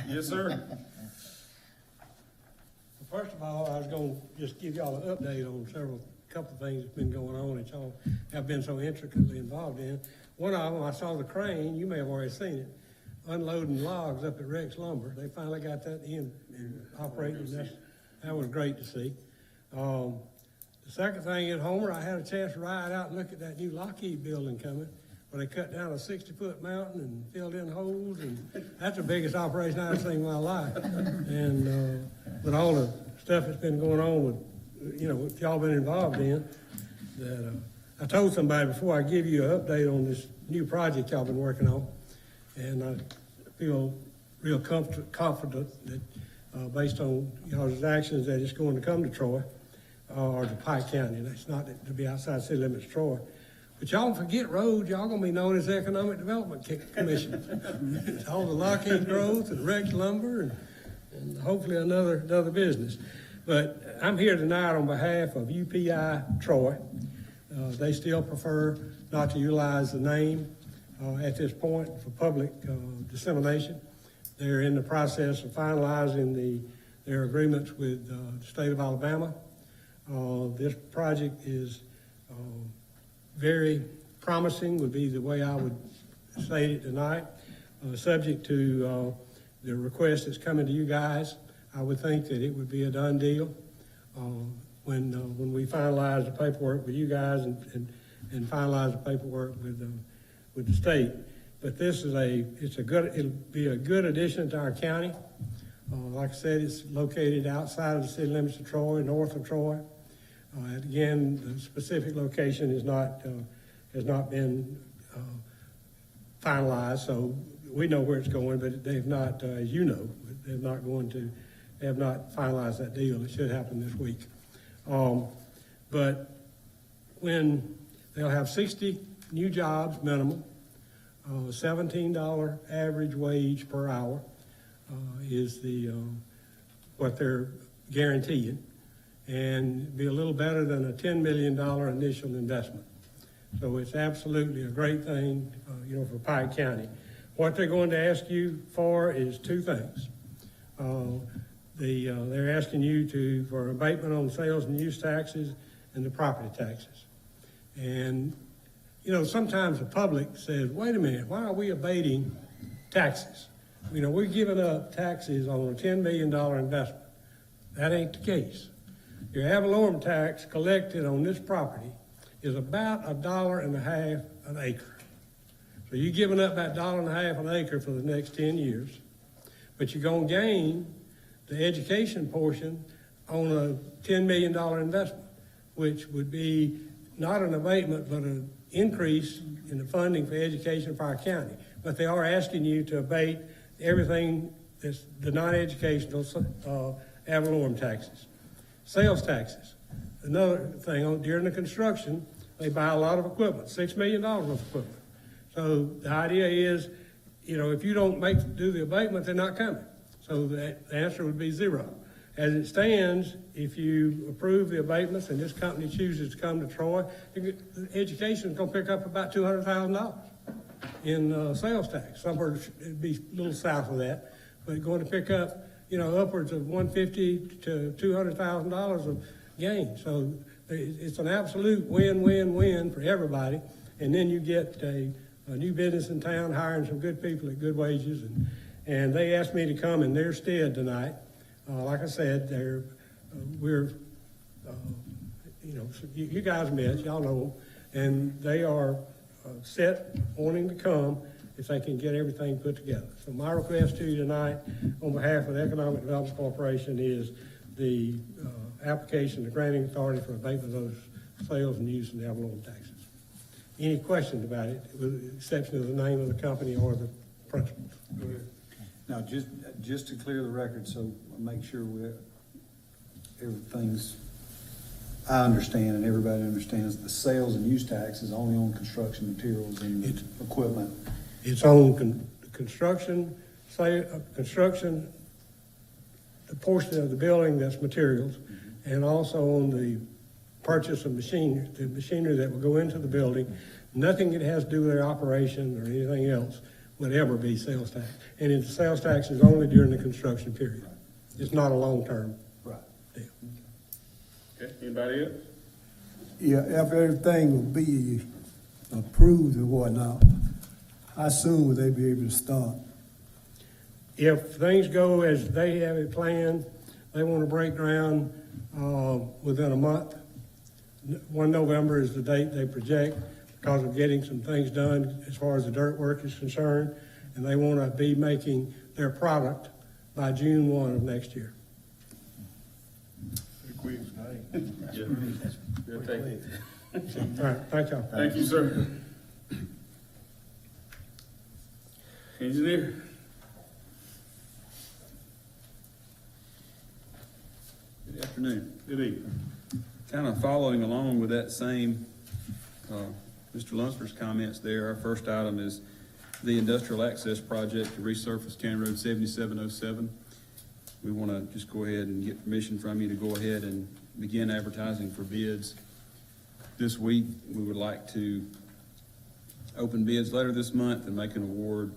Yes, sir. First of all, I was gonna just give y'all an update on couple of things that's been going on that y'all have been so intricately involved in. One of them, I saw the crane, you may have already seen it, unloading logs up at Rex Lumber. They finally got that in and operating. That was great to see. The second thing is, Homer, I had a chance to ride out and look at that new Lockheed building coming, where they cut down a 60-foot mountain and filled in holes, and that's the biggest operation I've seen in my life. And with all the stuff that's been going on with, what y'all been involved in, that I told somebody before I give you an update on this new project y'all been working on, and I feel real confident that based on y'all's actions that it's going to come to Troy, or to Pike County. That's not to be outside city limits of Troy. But y'all don't forget roads, y'all gonna be known as the Economic Development Commission. All the Lockheed growth and Rex Lumber and hopefully another business. But I'm here tonight on behalf of UPI Troy. They still prefer not to utilize the name at this point for public dissemination. They're in the process of finalizing their agreements with the state of Alabama. This project is very promising, would be the way I would state it tonight. Subject to the request that's coming to you guys, I would think that it would be a done deal when we finalize the paperwork with you guys and finalize the paperwork with the state. But this is it'll be a good addition to our county. Like I said, it's located outside of the city limits of Troy, north of Troy. Again, the specific location has not been finalized, so we know where it's going, but they've not, as you know, they have not finalized that deal. It should happen this week. But when they'll have 60 new jobs minimum, $17 average wage per hour is what they're guaranteeing, and be a little better than a $10 million initial investment. So it's absolutely a great thing, for Pike County. What they're going to ask you for is two things. They're asking you for abatement on sales and use taxes and the property taxes. And, sometimes the public says, wait a minute, why are we abating taxes? We're giving up taxes on a $10 million investment. That ain't the case. Your ad valorem tax collected on this property is about $1.50 an acre. So you're giving up that $1.50 an acre for the next 10 years, but you're gonna gain the education portion on a $10 million investment, which would be not an abatement, but an increase in the funding for education for our county. But they are asking you to abate everything that's the non-educational ad valorem taxes. Sales taxes. Another thing, during the construction, they buy a lot of equipment, $6 million worth of equipment. So the idea is, if you don't do the abatement, they're not coming. So the answer would be zero. As it stands, if you approve the abatements and this company chooses to come to Troy, education is going to pick up about $200,000 in sales tax. Somewhere it'd be a little south of that, but going to pick up, upwards of $150,000 to $200,000 of gain. So it's an absolute win-win-win for everybody. And then you get a new business in town hiring some good people at good wages. And they asked me to come in their stead tonight. Like I said, you guys met, y'all know them, and they are set wanting to come if they can get everything put together. So my request to you tonight on behalf of the Economic Development Corporation is the application to granting authority for abatement of those sales and use and ad valorem taxes. Any questions about it, with the exception of the name of the company or the principals? Now, just to clear the record, so make sure everything's, I understand and everybody understands, the sales and use tax is only on construction materials and equipment. It's on construction, the portion of the building that's materials, and also on the purchase of machinery, the machinery that will go into the building. Nothing that has to do with their operation or anything else would ever be sales tax. And the sales tax is only during the construction period. It's not a long-term Right. deal. Okay, anybody else? Yeah, if everything will be approved and whatnot, how soon will they be able to start? If things go as they have it planned, they want to break ground within a month. 1 November is the date they project because of getting some things done as far as the dirt work is concerned. And they want to be making their product by June 1 of next year. Pretty quick. Yeah. Good, thank you. All right, thank y'all. Thank you, sir. Engineer? Good afternoon. Good evening. Kind of following along with that same, Mr. Lunsford's comments there, our first item is the industrial access project to resurface County Road 7707. We want to just go ahead and get permission from you to go ahead and begin advertising for bids. This week, we would like to open bids later this month and make an award,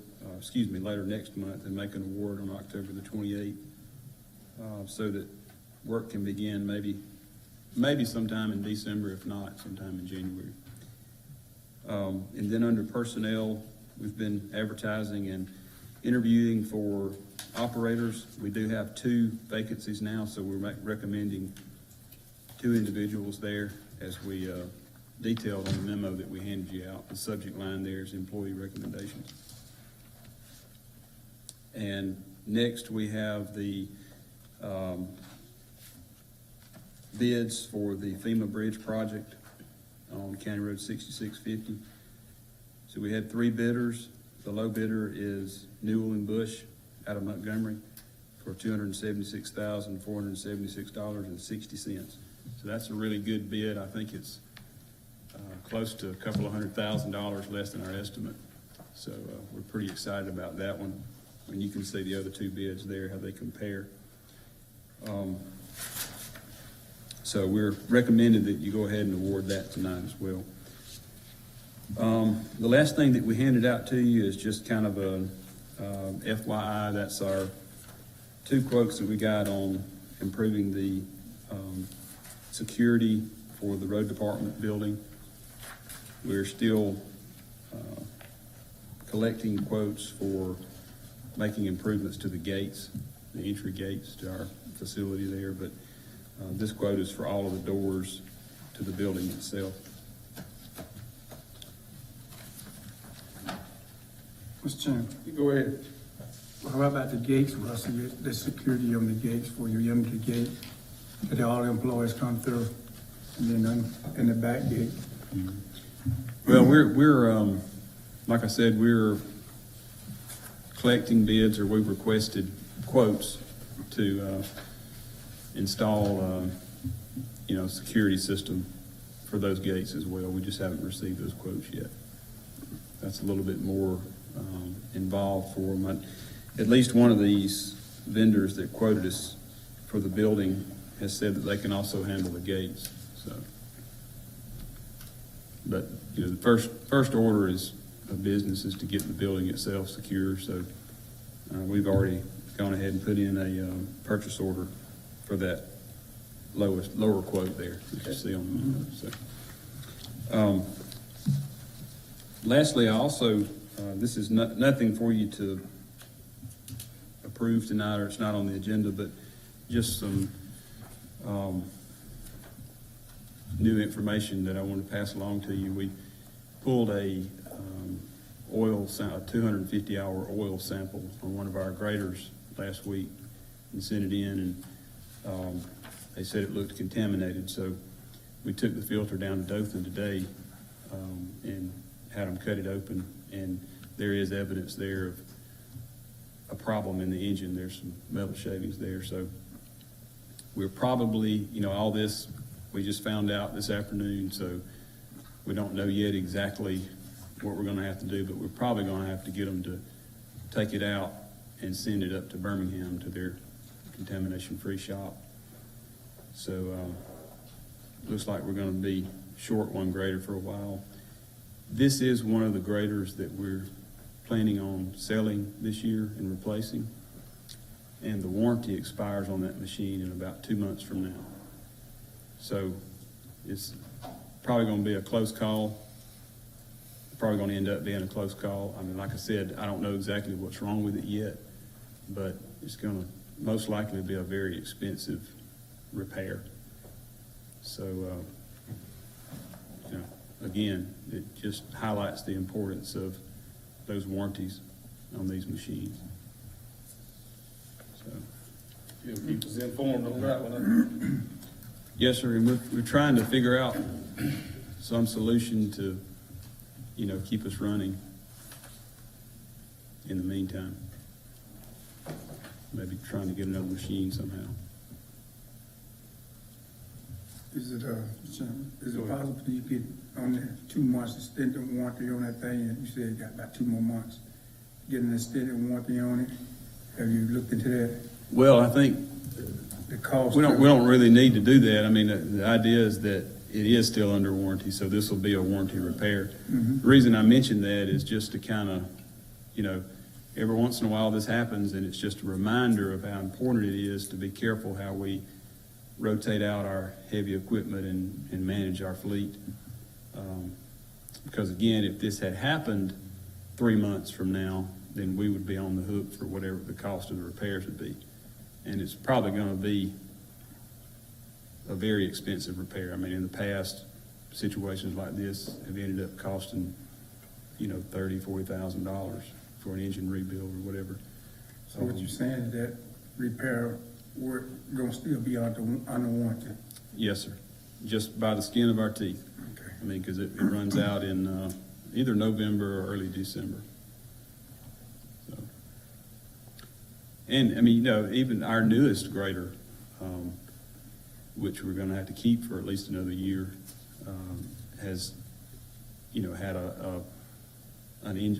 later next month and make an award on October the 28th, so that work can begin maybe sometime in December, if not sometime in January. And then under personnel, we've been advertising and interviewing for operators. We do have 2 vacancies now, so we're recommending 2 individuals there, as we detailed on the memo that we handed you out. The subject line there is employee recommendations. And next we have the bids for the FEMA Bridge project on County Road 6650. So we had 3 bidders. The low bidder is Newell and Bush out of Montgomery for $276,476.60. So that's a really good bid. I think it's close to a couple of $100,000 less than our estimate. So we're pretty excited about that one. And you can see the other 2 bids there, how they compare. So we're recommended that you go ahead and award that tonight as well. The last thing that we handed out to you is just kind of a FYI. That's our 2 quotes that we got on improving the security for the road department building. We're still collecting quotes for making improvements to the gates, the entry gates to our facility there, but this quote is for all of the doors to the building itself. Mr. Chairman, You go ahead. how about the gates, Russell, the security on the gates for your empty gate, that all employees come through, and then in the back gate? Well, we're like I said, we're collecting bids, or we've requested quotes to install, security system for those gates as well. We just haven't received those quotes yet. That's a little bit more involved for them. At least one of these vendors that quoted us for the building has said that they can also handle the gates. So, but the first order is of business is to get the building itself secure. So we've already gone ahead and put in a purchase order for that lower quote there that you see on the memo. So, lastly, I also this is nothing for you to approve tonight, or it's not on the agenda, but just some new information that I want to pass along to you. We pulled a 250-hour oil sample from one of our graders last week and sent it in, and they said it looked contaminated. So we took the filter down to Dothan today and had them cut it open, and there is evidence there of a problem in the engine. There's some metal shavings there. So we're probably, all this we just found out this afternoon, so we don't know yet exactly what we're going to have to do, but we're probably going to have to get them to take it out and send it up to Birmingham to their contamination-free shop. So looks like we're going to be short one grader for a while. This is one of the graders that we're planning on selling this year and replacing. And the warranty expires on that machine in about 2 months from now. So it's probably gonna be a close call. Probably gonna end up being a close call. I mean, like I said, I don't know exactly what's wrong with it yet, but it's gonna most likely be a very expensive repair. So, you know, again, it just highlights the importance of those warranties on these machines. So, You'll keep us informed on that one. yes, sir, and we're trying to figure out some solution to, you know, keep us running in the meantime. Maybe trying to get another machine somehow. Is it possible that you get on the 2 months extended warranty on that thing, and you said you got about 2 more months, getting an extended warranty on it? Have you looked into that? Well, I think The cost? we don't really need to do that. I mean, the idea is that it is still under warranty, so this will be a warranty repair. Mhm. The reason I mentioned that is just to kind of, you know, every once in a while this happens, and it's just a reminder of how important it is to be careful how we rotate out our heavy equipment and manage our fleet. Because again, if this had happened 3 months from now, then we would be on the hook for whatever the cost of the repairs would be. And it's probably gonna be a very expensive repair. I mean, in the past, situations like this have ended up costing, you know, $30,000-$40,000 for an engine rebuild or whatever. So what you're saying is that repair work gonna still be under warranty? Yes, sir. Just by the skin of our teeth. Okay. I mean, because it runs out in either November or early December. So, and I mean, you know, even our newest grader, which we're going to have to keep for at least another year, has, you know, had a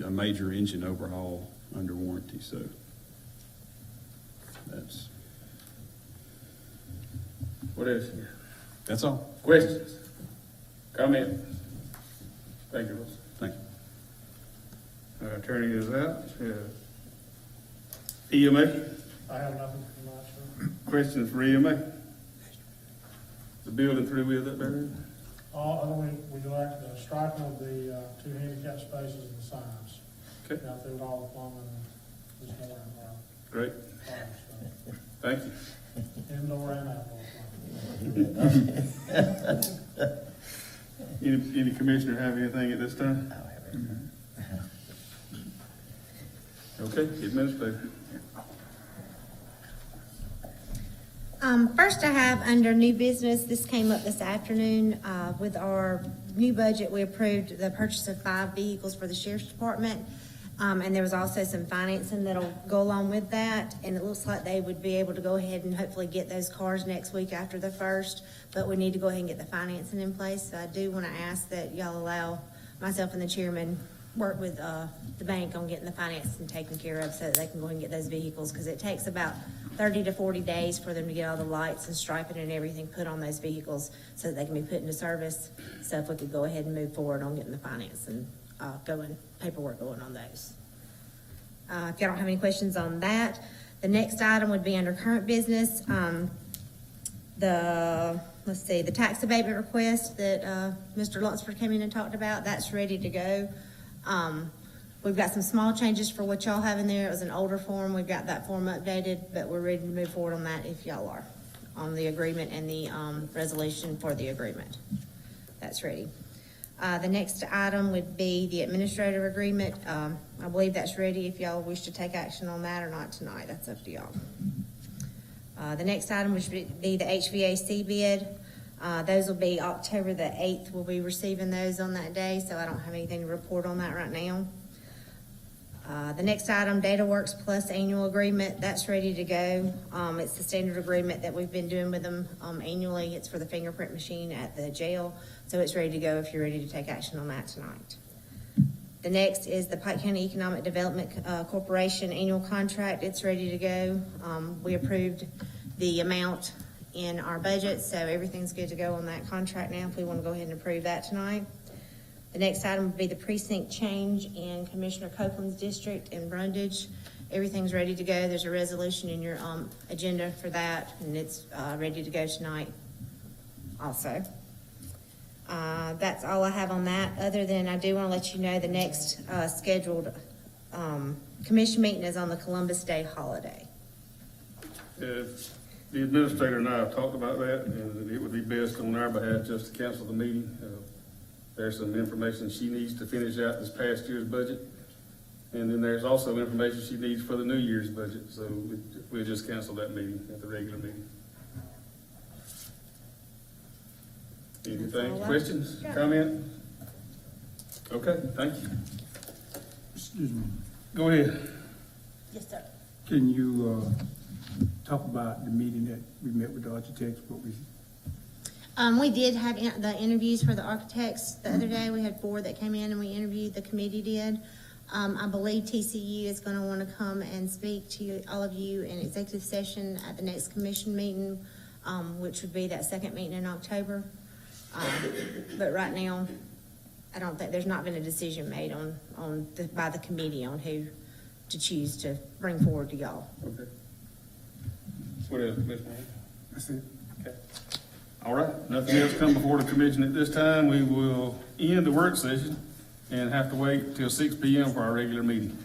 major engine overhaul under warranty. So What else? that's all. Questions? Comments? Thank you, Russ. Thank you. Our attorney is out. EMA, I have nothing tonight, sir. questions for EMA? The building through with it, Barry? We do like the striping of the 2 handicap spaces and the signs. Okay. Got through with all the plumbing this morning, Great, so thank you. indoor and outdoor plumbing. Any commissioner have anything at this time? Okay, administrator. First I have under new business, this came up this afternoon, with our new budget, we approved the purchase of 5 vehicles for the sheriff's department. And there was also some financing that'll go along with that, and it looks like they would be able to go ahead and hopefully get those cars next week after the 1st, but we need to go ahead and get the financing in place. So I do want to ask that y'all allow myself and the chairman work with the bank on getting the financing taken care of so that they can go ahead and get those vehicles, because it takes about 30 to 40 days for them to get all the lights and striping and everything put on those vehicles so that they can be put into service. So if we could go ahead and move forward on getting the financing paperwork going on those. If y'all don't have any questions on that, the next item would be under current business. The tax abatement request that Mr. Lunsford came in and talked about, that's ready to go. We've got some small changes for what y'all have in there. It was an older form. We've got that form updated, but we're ready to move forward on that if y'all are, on the agreement and the resolution for the agreement. That's ready. The next item would be the administrative agreement. I believe that's ready if y'all wish to take action on that or not tonight. That's up to y'all. The next item would be the HVAC bid. Those will be October the 8th. We'll be receiving those on that day, so I don't have anything to report on that right now. The next item, DataWorks Plus annual agreement, that's ready to go. It's the standard agreement that we've been doing with them annually. It's for the fingerprint machine at the jail, so it's ready to go if you're ready to take action on that tonight. The next is the Pike County Economic Development Corporation annual contract. It's ready to go. We approved the amount in our budget, so everything's good to go on that contract now if we want to go ahead and approve that tonight. The next item would be the precinct change in Commissioner Copeland's district in Brundage. Everything's ready to go. There's a resolution in your, agenda for that, and it's, ready to go tonight also. That's all I have on that, other than I do want to let you know the next, scheduled, commission meeting is on the Columbus Day holiday. The administrator and I have talked about that, and it would be best on our behalf just to cancel the meeting. There's some information she needs to finish out this past year's budget, and then there's also information she needs for the new year's budget, so we'll just cancel that meeting at the regular meeting. Anything, questions, comment? Okay, thank you. Excuse me, Go ahead. Yes, sir. can you, talk about the meeting that we met with the architects, what we, We did have the interviews for the architects the other day. We had 4 that came in and we interviewed, the committee did. I believe TCU is gonna wanna come and speak to all of you in executive session at the next commission meeting, which would be that second meeting in October. But right now, I don't think, there's not been a decision made by the committee on who to choose to bring forward to y'all. Okay. What else, Ms. Moore? that's it. Okay. All right, nothing else come before the commission at this time. We will end the work session and have to wait till 6 p.m. for our regular meeting.